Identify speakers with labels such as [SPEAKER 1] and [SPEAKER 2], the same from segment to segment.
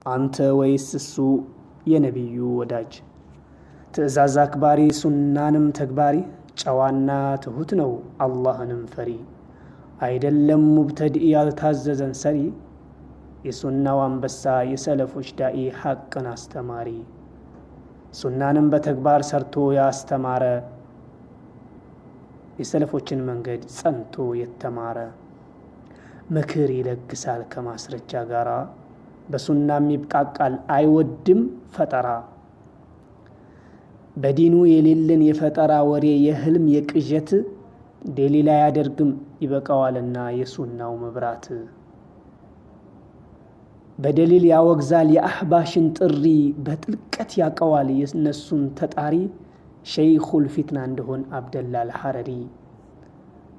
[SPEAKER 1] አንተ ወይስ እሱ የነቢዩ ወዳጅ? ትእዛዝ አክባሪ ሱናንም ተግባሪ ጨዋና ትሁት ነው አላህንም ፈሪ። አይደለም ሙብተድኢ ያልታዘዘን ሰሪ የሱናው አንበሳ የሰለፎች ዳኢ ሐቅን አስተማሪ። ሱናንም በተግባር ሰርቶ ያስተማረ የሰለፎችን መንገድ ጸንቶ የተማረ። ምክር ይለግሳል ከማስረጃ ጋራ በሱናም ይብቃቃል አይወድም ፈጠራ። በዲኑ የሌለን የፈጠራ ወሬ የህልም የቅዠት ደሊል አያደርግም ይበቃዋልና የሱናው መብራት። በደሊል ያወግዛል የአህባሽን ጥሪ በጥልቀት ያቀዋል የነሱን ተጣሪ። ሸይኹል ፊትና እንደሆን አብደላ አልሐረሪ።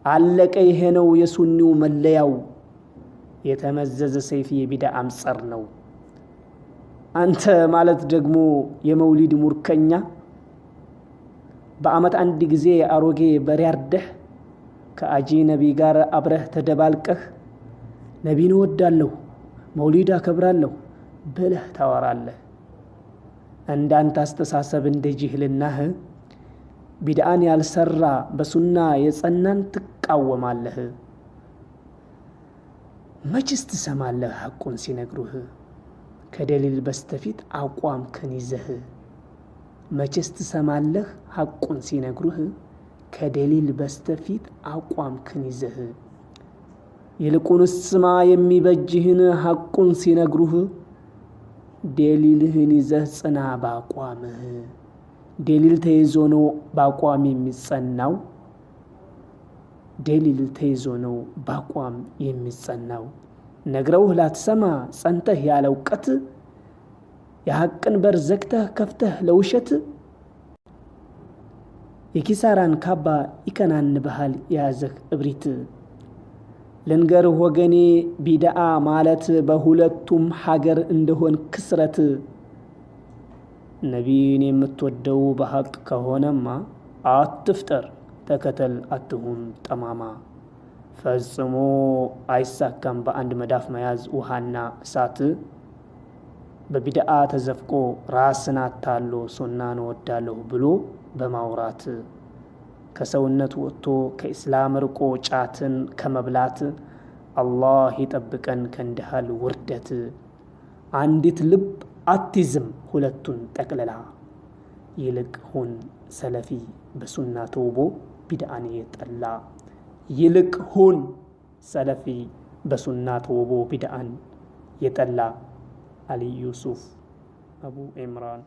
[SPEAKER 1] አለቀ ይሄ ነው የሱኒው መለያው የተመዘዘ ሰይፍ የቢድዓ ጸር ነው። አንተ ማለት ደግሞ የመውሊድ ሙርከኛ በአመት አንድ ጊዜ አሮጌ በሬ አርደህ ከአጂ ነቢ ጋር አብረህ ተደባልቀህ ነቢን እወዳለሁ መውሊድ አከብራለሁ ብለህ ታወራለህ። እንዳንተ አስተሳሰብ እንደ ጅህልናህ ቢድዓን ያልሰራ በሱና የጸናን ትቃወማለህ። መችስ ትሰማለህ ሐቁን ሲነግሩህ ከደሊል በስተፊት አቋምክን ይዘህ። መችስ ትሰማለህ ሐቁን ሲነግሩህ ከደሊል በስተፊት አቋምክን ይዘህ። ይልቁንስ ስማ የሚበጅህን ሐቁን ሲነግሩህ ደሊልህን ይዘህ ጽና ባቋምህ። ደሊል ተይዞ ነው ባቋም የሚጸናው። ደሊል ተይዞ ነው ባቋም የሚጸናው። ነግረውህ ላትሰማ ጸንተህ ያለ እውቀት የሐቅን በር ዘግተህ ከፍተህ ለውሸት የኪሳራን ካባ ይከናንብሃል የያዘህ እብሪት። ልንገርህ ወገኔ ቢድዓ ማለት በሁለቱም ሀገር እንደሆን ክስረት። ነቢይን የምትወደው በሐቅ ከሆነማ አትፍጠር ተከተል አትሁን ጠማማ። ፈጽሞ አይሳካም በአንድ መዳፍ መያዝ ውሃና እሳት። በቢድዓ ተዘፍቆ ራስን አታሎ ሱናን እወዳለሁ ብሎ በማውራት ከሰውነት ወጥቶ ከኢስላም ርቆ ጫትን ከመብላት አላህ ይጠብቀን ከእንዲሃል ውርደት። አንዲት ልብ አትይዝም ሁለቱን ጠቅልላ። ይልቅ ሁን ሰለፊ በሱና ተውቦ ቢድዓን የጠላ። ይልቅ ሁን ሰለፊ በሱና ተውቦ ቢድዓን የጠላ። አሊ ዩሱፍ አቡ ኢምራን